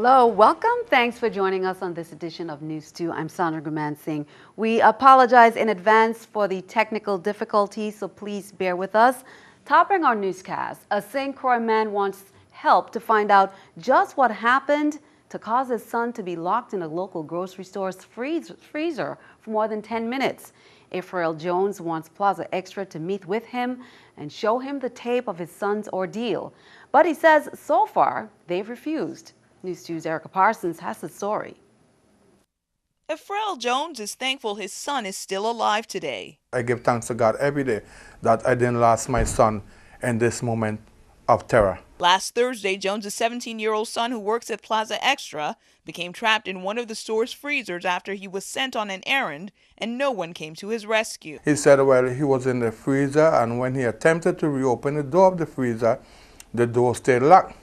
Hello, welcome. Thanks for joining us on this edition of News 2. I'm Sandra Gumansing. We apologize in advance for the technical difficulties, so please bear with us. Topping our newscast, a St. Croix man wants help to find out just what happened to cause his son to be locked in a local grocery store's freezer for more than 10 minutes. Effrail Jones wants Plaza Extra to meet with him and show him the tape of his son's ordeal. But he says so far they've refused. News 2's Erica Parsons has the story. Effrail Jones is thankful his son is still alive today. I give thanks to God every day that I didn't lose my son in this moment of terror. Last Thursday, Jones' 17-year-old son, who works at Plaza Extra, became trapped in one of the store's freezers after he was sent on an errand and no one came to his rescue. He said, well, he was in the freezer, and when he attempted to reopen the door of the freezer, the door stayed locked.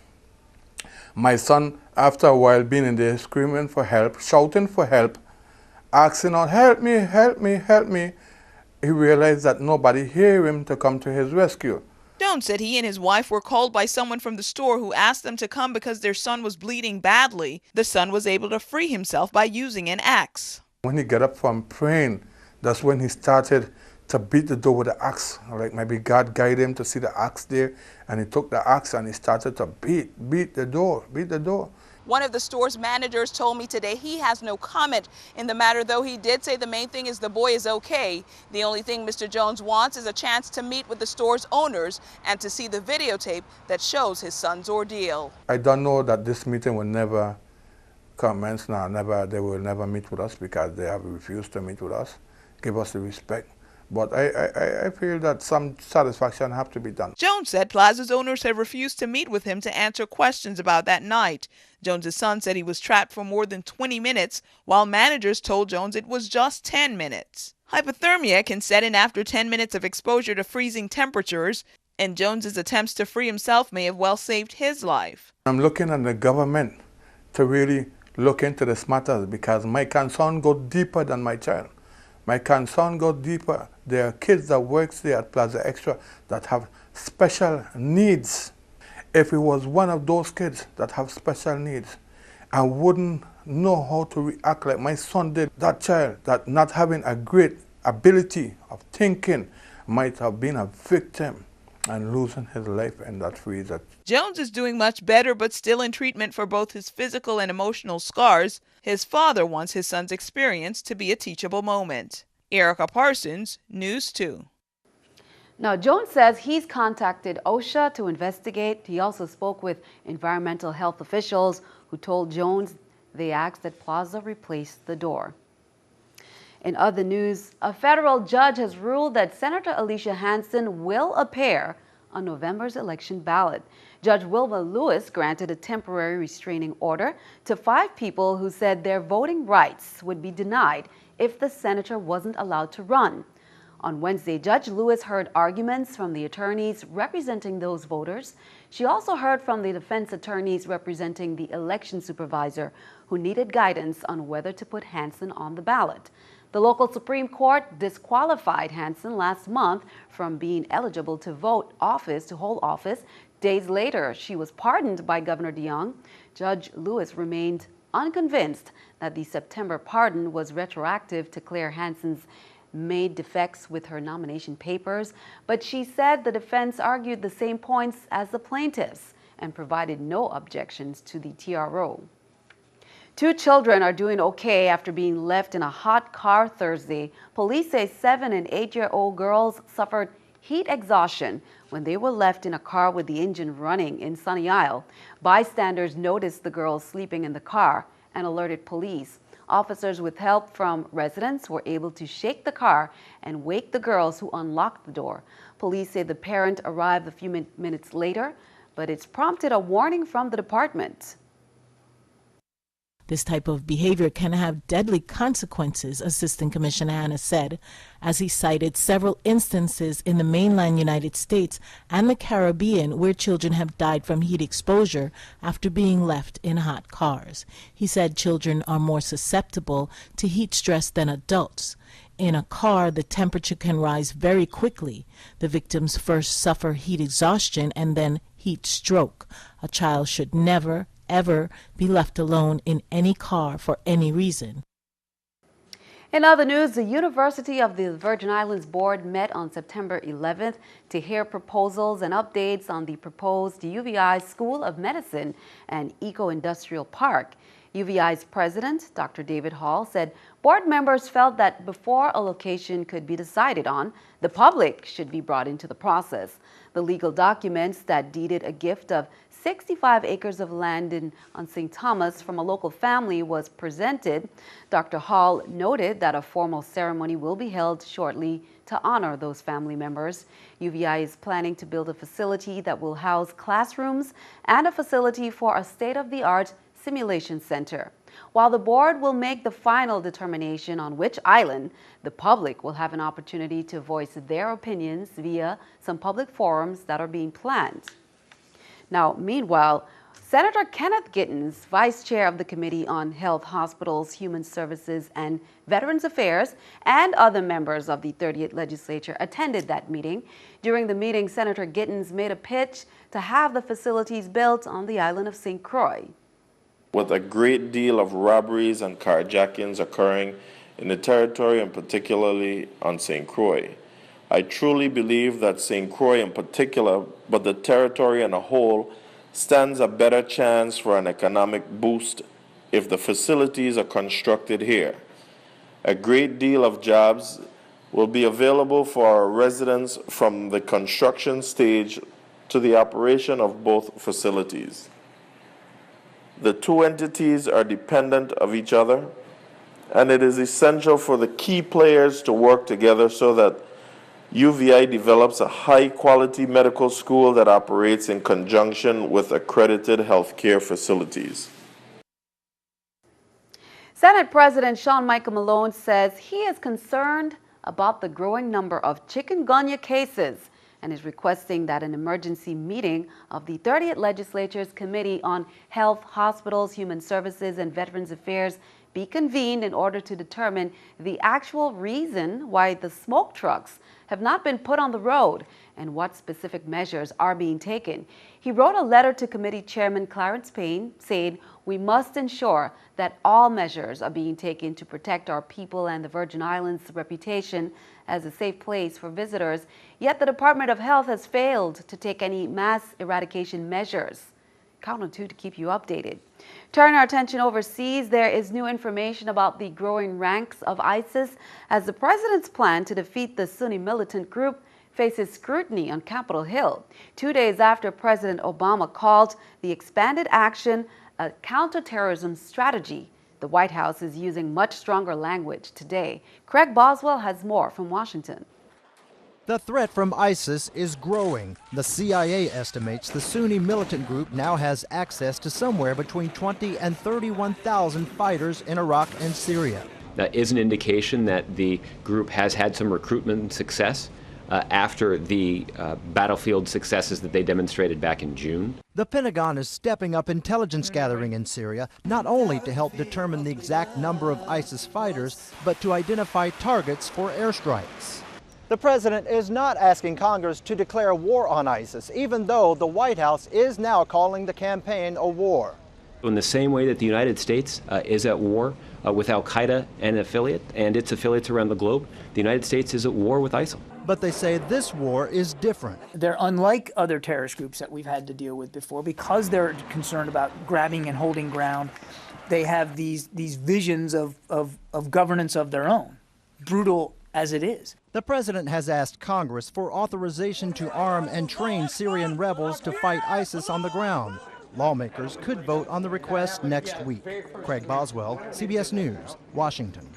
My son, after a while being in there screaming for help, shouting for help, asking out, help me, help me, help me, he realized that nobody heard him to come to his rescue. Jones said he and his wife were called by someone from the store who asked them to come because their son was bleeding badly. The son was able to free himself by using an axe. When he got up from praying, that's when he started to beat the door with the axe. Like maybe God guided him to see the axe there, and he took the axe and he started to beat the door. One of the store's managers told me today he has no comment in the matter, though he did say the main thing is the boy is okay. The only thing Mr. Jones wants is a chance to meet with the store's owners and to see the videotape that shows his son's ordeal. I don't know that this meeting will never commence now. They will never meet with us because they have refused to meet with us, give us the respect. But I feel that some satisfaction have to be done. Jones said Plaza's owners have refused to meet with him to answer questions about that night. Jones's son said he was trapped for more than 20 minutes, while managers told Jones it was just 10 minutes. Hypothermia can set in after 10 minutes of exposure to freezing temperatures, and Jones's attempts to free himself may have well saved his life. I'm looking at the government to really look into this matter because my concern goes deeper than my child. My concern goes deeper. There are kids that work there at Plaza Extra that have special needs. If it was one of those kids that have special needs, I wouldn't know how to react like my son did. That child that not having a great ability of thinking might have been a victim and losing his life in that freezer. Jones is doing much better, but still in treatment for both his physical and emotional scars. His father wants his son's experience to be a teachable moment. Erica Parsons, News 2. Now, Jones says he's contacted OSHA to investigate. He also spoke with environmental health officials who told Jones they asked that Plaza replace the door. In other news, a federal judge has ruled that Senator Alicia Hansen will appear on November's election ballot. Judge Wilma Lewis granted a temporary restraining order to 5 people who said their voting rights would be denied if the senator wasn't allowed to run. On Wednesday, Judge Lewis heard arguments from the attorneys representing those voters. She also heard from the defense attorneys representing the election supervisor who needed guidance on whether to put Hansen on the ballot. The local Supreme Court disqualified Hansen last month from being eligible to hold office. Days later, she was pardoned by Governor DeYoung. Judge Lewis remained unconvinced that the September pardon was retroactive to clear Hansen's made defects with her nomination papers, but she said the defense argued the same points as the plaintiffs and provided no objections to the TRO. 2 children are doing okay after being left in a hot car Thursday. Police say 7- and 8-year-old girls suffered heat exhaustion when they were left in a car with the engine running in Sunny Isle. Bystanders noticed the girls sleeping in the car and alerted police. Officers with help from residents were able to shake the car and wake the girls who unlocked the door. Police say the parent arrived a few minutes later, but it's prompted a warning from the department. This type of behavior can have deadly consequences, Assistant Commissioner Hanna said, as he cited several instances in the mainland United States and the Caribbean where children have died from heat exposure after being left in hot cars. He said children are more susceptible to heat stress than adults. In a car, the temperature can rise very quickly. The victims first suffer heat exhaustion and then heat stroke. A child should never, ever be left alone in any car for any reason. In other news, the University of the Virgin Islands Board met on September 11th to hear proposals and updates on the proposed UVI School of Medicine and Eco-Industrial Park. UVI's president, Dr. David Hall, said board members felt that before a location could be decided on, the public should be brought into the process. The legal documents that deeded a gift of 65 acres of land on St. Thomas from a local family was presented. Dr. Hall noted that a formal ceremony will be held shortly to honor those family members. UVI is planning to build a facility that will house classrooms and a facility for a state-of-the-art simulation center. While the board will make the final determination on which island, the public will have an opportunity to voice their opinions via some public forums that are being planned. Now, meanwhile, Senator Kenneth Gittens, Vice Chair of the Committee on Health, Hospitals, Human Services, and Veterans Affairs, and other members of the 30th Legislature attended that meeting. During the meeting, Senator Gittens made a pitch to have the facilities built on the island of St. Croix. With a great deal of robberies and carjackings occurring in the territory and particularly on St. Croix, I truly believe that St. Croix in particular, but the territory as a whole, stands a better chance for an economic boost if the facilities are constructed here. A great deal of jobs will be available for our residents from the construction stage to the operation of both facilities. The two entities are dependent of each other, and it is essential for the key players to work together so that UVI develops a high-quality medical school that operates in conjunction with accredited healthcare facilities. Senate President Sean Michael Malone says he is concerned about the growing number of chikungunya cases and is requesting that an emergency meeting of the 30th Legislature's Committee on Health, Hospitals, Human Services, and Veterans Affairs be convened in order to determine the actual reason why the smoke trucks have not been put on the road and what specific measures are being taken. He wrote a letter to Committee Chairman Clarence Payne saying we must ensure that all measures are being taken to protect our people and the Virgin Islands' reputation as a safe place for visitors, yet the Department of Health has failed to take any mass eradication measures. Count on two to keep you updated. Turning our attention overseas, there is new information about the growing ranks of ISIS as the president's plan to defeat the Sunni militant group faces scrutiny on Capitol Hill. 2 days after President Obama called the expanded action a counterterrorism strategy, the White House is using much stronger language today. Craig Boswell has more from Washington. The threat from ISIS is growing. The CIA estimates the Sunni militant group now has access to somewhere between 20 and 31,000 fighters in Iraq and Syria. That is an indication that the group has had some recruitment success after the battlefield successes that they demonstrated back in June. The Pentagon is stepping up intelligence gathering in Syria, not only to help determine the exact number of ISIS fighters, but to identify targets for airstrikes. The president is not asking Congress to declare war on ISIS, even though the White House is now calling the campaign a war. In the same way that the United States is at war with al-Qaeda and its affiliates around the globe, the United States is at war with ISIL. But they say this war is different. They're unlike other terrorist groups that we've had to deal with before because they're concerned about grabbing and holding ground. They have these visions of governance of their own, brutal as it is. The president has asked Congress for authorization to arm and train Syrian rebels to fight ISIS on the ground. Lawmakers could vote on the request next week. Craig Boswell, CBS News, Washington.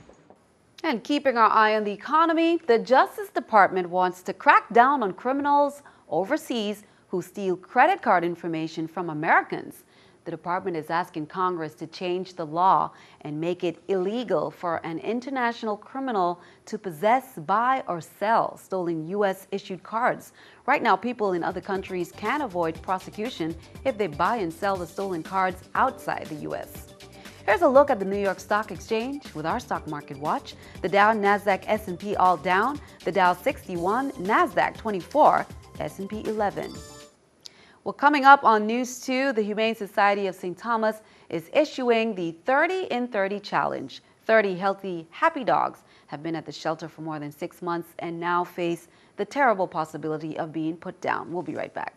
And keeping our eye on the economy, the Justice Department wants to crack down on criminals overseas who steal credit card information from Americans. The department is asking Congress to change the law and make it illegal for an international criminal to possess, buy, or sell stolen U.S.-issued cards. Right now, people in other countries can avoid prosecution if they buy and sell the stolen cards outside the U.S. Here's a look at the New York Stock Exchange with our stock market watch. The Dow, Nasdaq, S&P all down. The Dow 61, Nasdaq 24, S&P 11. Well, coming up on News 2, the Humane Society of St. Thomas is issuing the 30 in 30 challenge. 30 healthy, happy dogs have been at the shelter for more than 6 months and now face the terrible possibility of being put down. We'll be right back.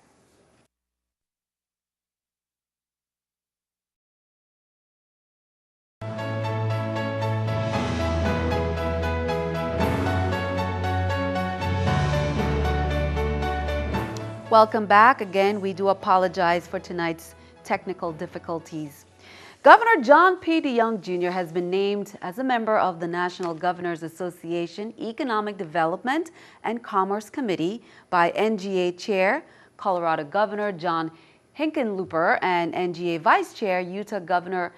Welcome back. Again, we do apologize for tonight's technical difficulties. Governor John P. DeYoung Jr. has been named as a member of the National Governors Association Economic Development and Commerce Committee by NGA Chair, Colorado Governor John Hickenlooper, and NGA Vice Chair, Utah Governor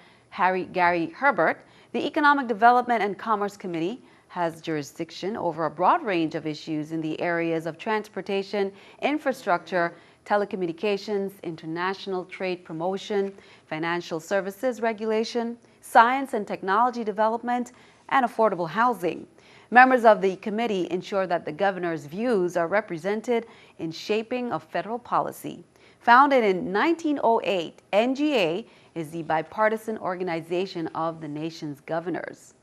Gary Herbert. The Economic Development and Commerce Committee has jurisdiction over a broad range of issues in the areas of transportation, infrastructure, telecommunications, international trade promotion, financial services regulation, science and technology development, and affordable housing. Members of the committee ensure that the governor's views are represented in shaping of federal policy. Founded in 1908, NGA is the bipartisan organization of the nation's governors.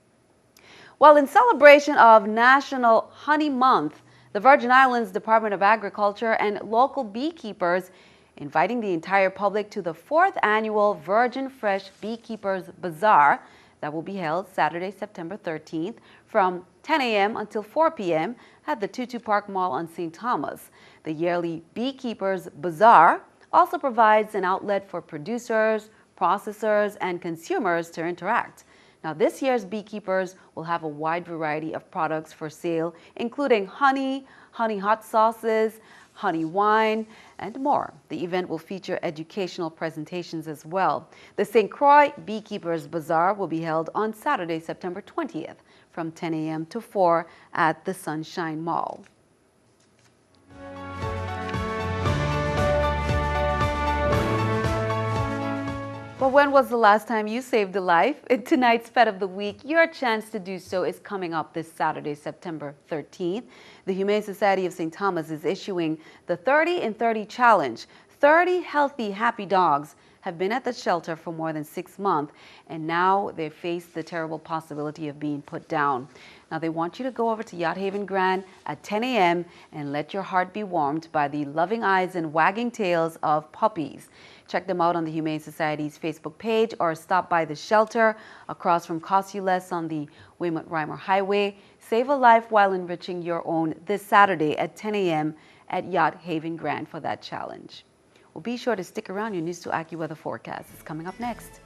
Well, in celebration of National Honey Month, the Virgin Islands Department of Agriculture and local beekeepers inviting the entire public to the 4th annual Virgin Fresh Beekeepers Bazaar that will be held Saturday, September 13th from 10 a.m. until 4 p.m. at the Tutu Park Mall on St. Thomas. The yearly Beekeepers Bazaar also provides an outlet for producers, processors, and consumers to interact. Now, this year's beekeepers will have a wide variety of products for sale, including honey, honey hot sauces, honey wine, and more. The event will feature educational presentations as well. The St. Croix Beekeepers Bazaar will be held on Saturday, September 20th from 10 a.m. to 4 at the Sunshine Mall. But when was the last time you saved a life? In tonight's Pet of the Week, your chance to do so is coming up this Saturday, September 13th. The Humane Society of St. Thomas is issuing the 30 in 30 challenge. 30 healthy, happy dogs have been at the shelter for more than 6 months, and now they face the terrible possibility of being put down. Now, they want you to go over to Yacht Haven Grand at 10 a.m. and let your heart be warmed by the loving eyes and wagging tails of puppies. Check them out on the Humane Society's Facebook page or stop by the shelter across from Cosuless on the Weymouth-Reimer Highway. Save a life while enriching your own this Saturday at 10 a.m. at Yacht Haven Grand for that challenge. Well, be sure to stick around. Your News 2 AccuWeather forecast is coming up next.